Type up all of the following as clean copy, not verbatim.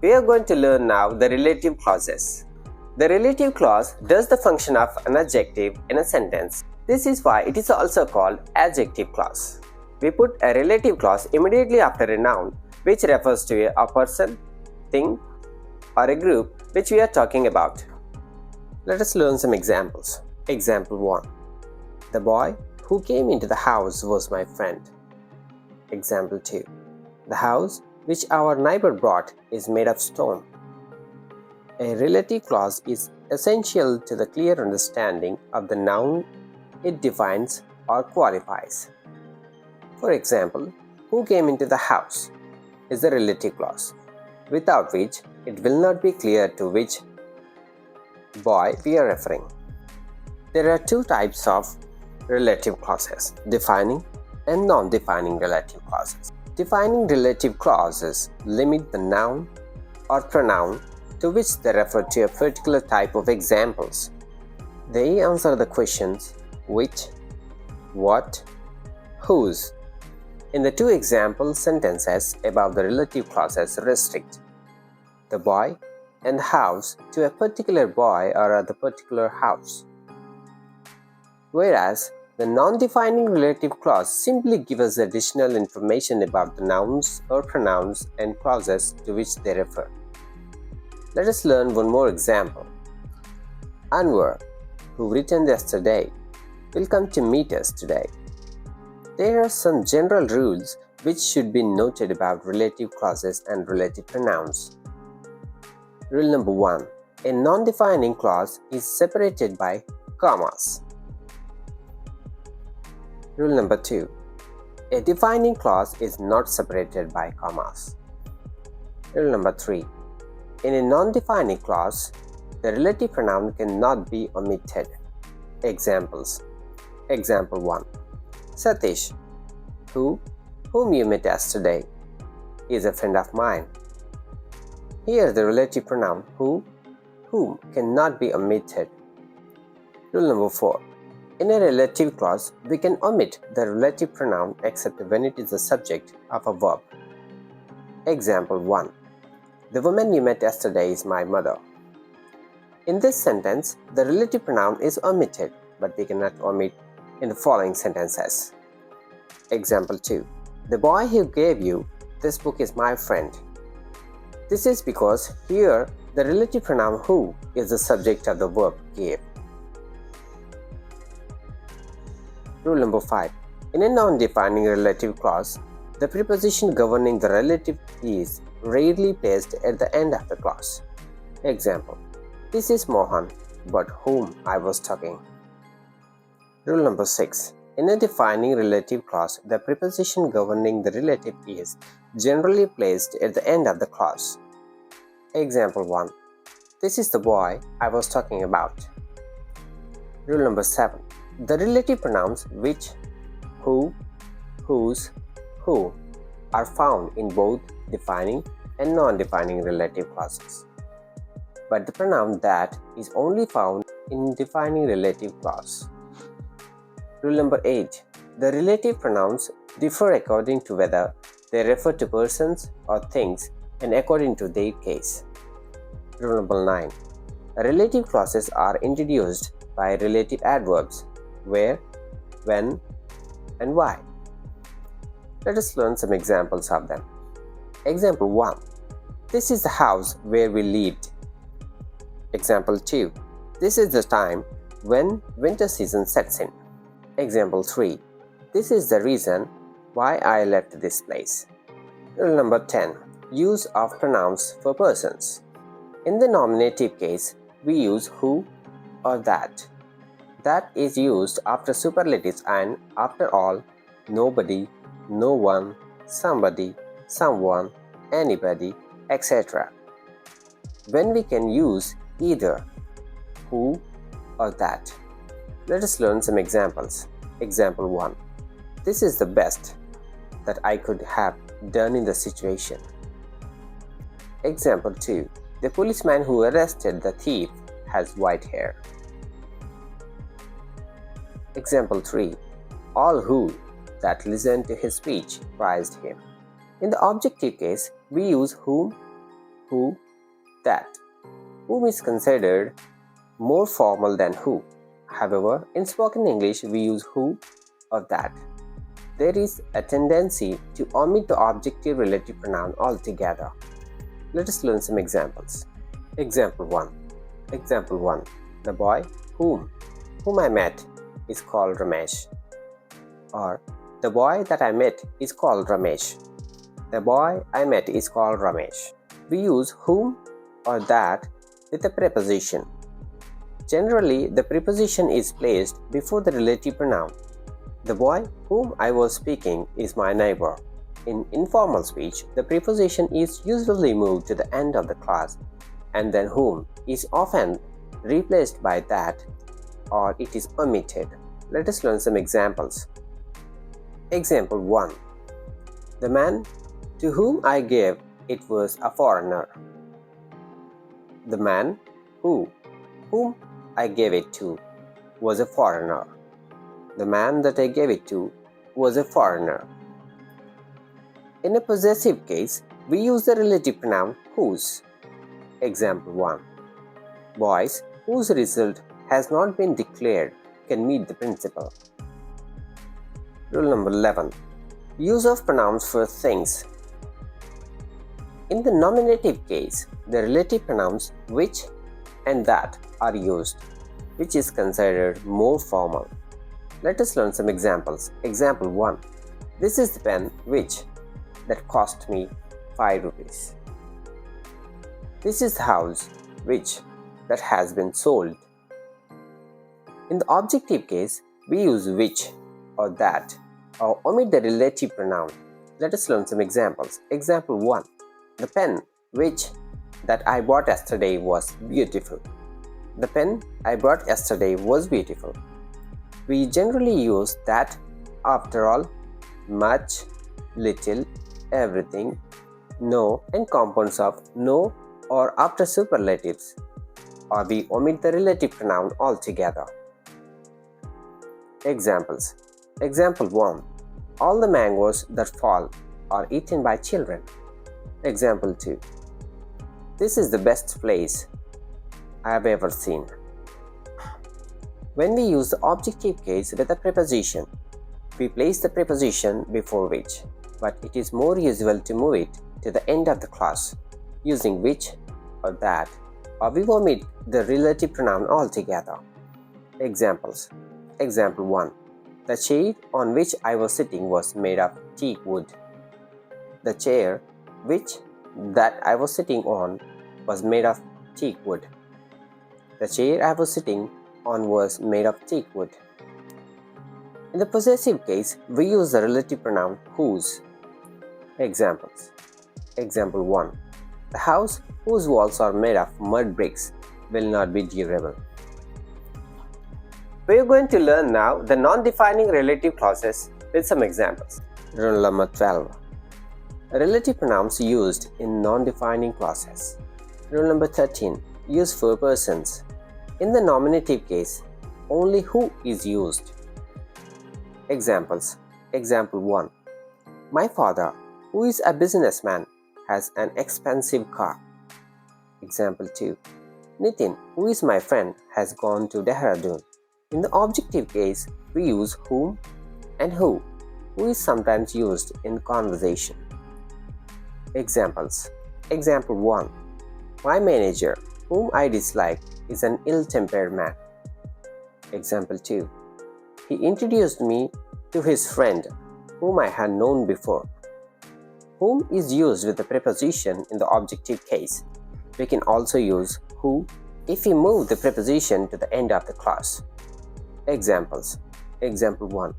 We are going to learn now the relative clauses. The relative clause does the function of an adjective in a sentence. This is why it is also called adjective clause. We put a relative clause immediately after a noun which refers to a person, thing, or a group which we are talking about. Let us learn some examples. Example 1. The boy who came into the house was my friend. Example 2. The house which our neighbor brought is made of stone. A relative clause is essential to the clear understanding of the noun it defines or qualifies. For example, who came into the house is the relative clause, without which it will not be clear to which boy we are referring. There are two types of relative clauses, defining and non-defining relative clauses. Defining relative clauses limit the noun or pronoun to which they refer to a particular type of examples. They answer the questions which, what, whose. In the two example sentences above, the relative clauses restrict the boy and the house to a particular boy or the particular house, whereas the non-defining relative clause simply gives us additional information about the nouns or pronouns and clauses to which they refer. Let us learn one more example. Anwar, who returned yesterday, will come to meet us today. There are some general rules which should be noted about relative clauses and relative pronouns. Rule number 1. A non-defining clause is separated by commas. Rule number 2. A defining clause is not separated by commas. Rule number 3. In a non-defining clause, the relative pronoun cannot be omitted. Examples. Example 1. Satish, whom you met yesterday, is a friend of mine. Here the relative pronoun whom cannot be omitted. Rule number 4. In a relative clause, we can omit the relative pronoun except when it is the subject of a verb. Example 1. The woman you met yesterday is my mother. In this sentence, the relative pronoun is omitted, but we cannot omit in the following sentences. Example 2. The boy who gave you this book is my friend. This is because here the relative pronoun who is the subject of the verb gave. Rule number 5. In a non-defining relative clause, the preposition governing the relative is rarely placed at the end of the clause. Example. This is Mohan, about whom I was talking. Rule number 6. In a defining relative clause, the preposition governing the relative is generally placed at the end of the clause. Example 1. This is the boy I was talking about. Rule number 7. The relative pronouns which, who, whose, who are found in both defining and non-defining relative clauses, but the pronoun that is only found in defining relative clause. Rule number 8. The relative pronouns differ according to whether they refer to persons or things and according to their case. Rule number 9. Relative clauses are introduced by relative adverbs where, when, and why. Let us learn some examples of them. Example 1. This is the house where we lived. Example 2. This is the time when winter season sets in. Example 3. This is the reason why I left this place. Rule number 10. Use of pronouns for persons. In the nominative case, we use who or that. That is used after superlatives and after all, nobody, no one, somebody, someone, anybody, etc. When we can use either who or that. Let us learn some examples. Example 1. This is the best that I could have done in the situation. Example 2. The policeman who arrested the thief has white hair. Example 3. All who that listened to his speech praised him. In the objective case, we use whom, who, that. Whom is considered more formal than who. However, in spoken English, we use who or that. There is a tendency to omit the objective relative pronoun altogether. Let us learn some examples. Example 1. Example 1. The boy whom I met is called Ramesh. Or the boy that I met is called Ramesh. The boy I met is called Ramesh. We use whom or that with a preposition. Generally, the preposition is placed before the relative pronoun. The boy whom I was speaking is my neighbor. In informal speech, the preposition is usually moved to the end of the clause, and then whom is often replaced by that, or it is omitted. Let us learn some examples. Example 1. The man to whom I gave it was a foreigner. The man whom I gave it to was a foreigner. The man that I gave it to was a foreigner. In a possessive case, we use the relative pronoun whose. Example 1. Boys whose result has not been declared can meet the principal. Rule number 11. Use of pronouns for things. In the nominative case, the relative pronouns which and that are used, which is considered more formal. Let us learn some examples. Example 1. This is the pen which that cost me 5 rupees. This is the house which that has been sold. In the objective case, we use which or that or omit the relative pronoun. Let us learn some examples. Example 1. The pen which that I bought yesterday was beautiful. The pen I bought yesterday was beautiful. We generally use that, after all, much, little, everything, no, and compounds of no or after superlatives, or we omit the relative pronoun altogether. Examples. Example 1. All the mangoes that fall are eaten by children. Example 2. This is the best place I have ever seen. When we use the objective case with a preposition, we place the preposition before which, but it is more usual to move it to the end of the clause using which or that, or we omit the relative pronoun altogether. Examples. Example 1. The chair on which I was sitting was made of teak wood. The chair which that I was sitting on was made of teak wood. The chair I was sitting on was made of teak wood. In the possessive case, we use the relative pronoun whose. Examples. Example 1. The house whose walls are made of mud bricks will not be durable. We are going to learn now the non-defining relative clauses with some examples. Rule number 12. Relative pronouns used in non-defining clauses. Rule number 13. Use for persons. In the nominative case, only who is used. Examples. Example 1. My father, who is a businessman, has an expensive car. Example 2. Nitin, who is my friend, has gone to Dehradun. In the objective case, we use whom and who is sometimes used in conversation. Examples. Example 1. My manager, whom I dislike, is an ill-tempered man. Example 2. He introduced me to his friend, whom I had known before. Whom is used with the preposition in the objective case. We can also use who if we move the preposition to the end of the clause. Examples. Example 1.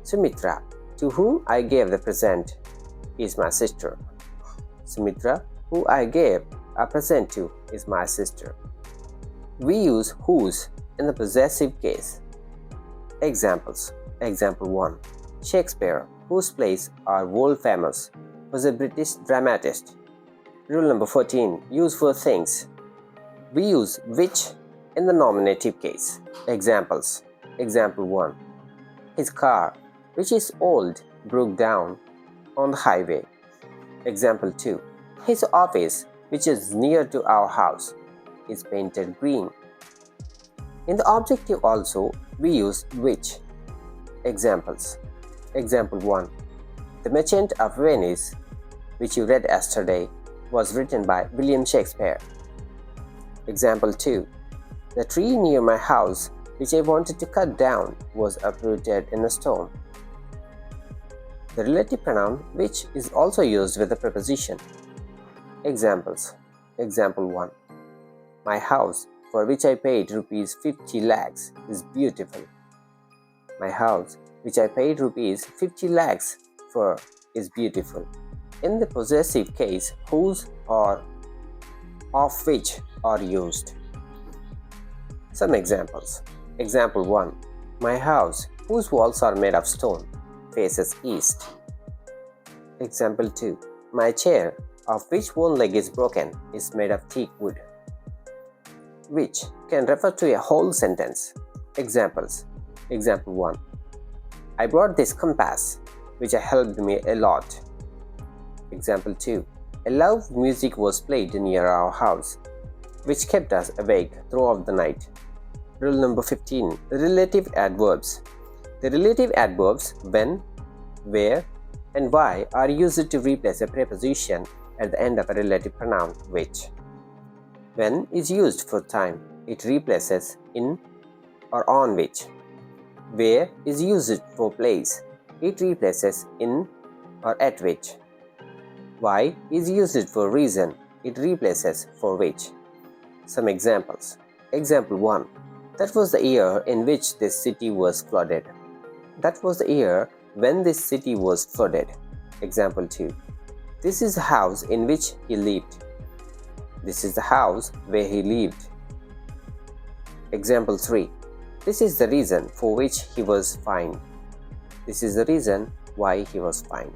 Sumitra, to whom I gave the present, is my sister. Sumitra, who I gave a present to, is my sister. We use whose in the possessive case. Examples. Example 1. Shakespeare, whose plays are world famous, was a British dramatist. Rule number 14. Use for things. We use which in the nominative case. Examples. Example 1. His car, which is old, broke down on the highway. Example 2. His office, which is near to our house, is painted green. In the objective also, we use which. Examples. Example 1. The Merchant of Venice, which you read yesterday, was written by William Shakespeare. Example 2. The tree near my house, which I wanted to cut down, was uprooted in a storm. The relative pronoun which is also used with the preposition. Examples. Example 1. My house, for which I paid rupees 50 lakhs, is beautiful. My house, which I paid rupees 50 lakhs for, is beautiful. In the possessive case, whose or of which are used. Some examples. Example 1. My house, whose walls are made of stone, faces east. Example 2. My chair, of which one leg is broken, is made of teak wood. Which can refer to a whole sentence. Examples. Example 1. I brought this compass, which helped me a lot. Example 2. A loud music was played near our house, which kept us awake throughout the night. Rule number 15. Relative adverbs. The relative adverbs when, where, and why are used to replace a preposition at the end of a relative pronoun which. When is used for time. It replaces in or on which. Where is used for place. It replaces in or at which. Why is used for reason. It replaces for which. Some examples. Example 1. That was the year in which this city was flooded. That was the year when this city was flooded. Example 2. This is the house in which he lived. This is the house where he lived. Example 3. This is the reason for which he was fined. This is the reason why he was fined.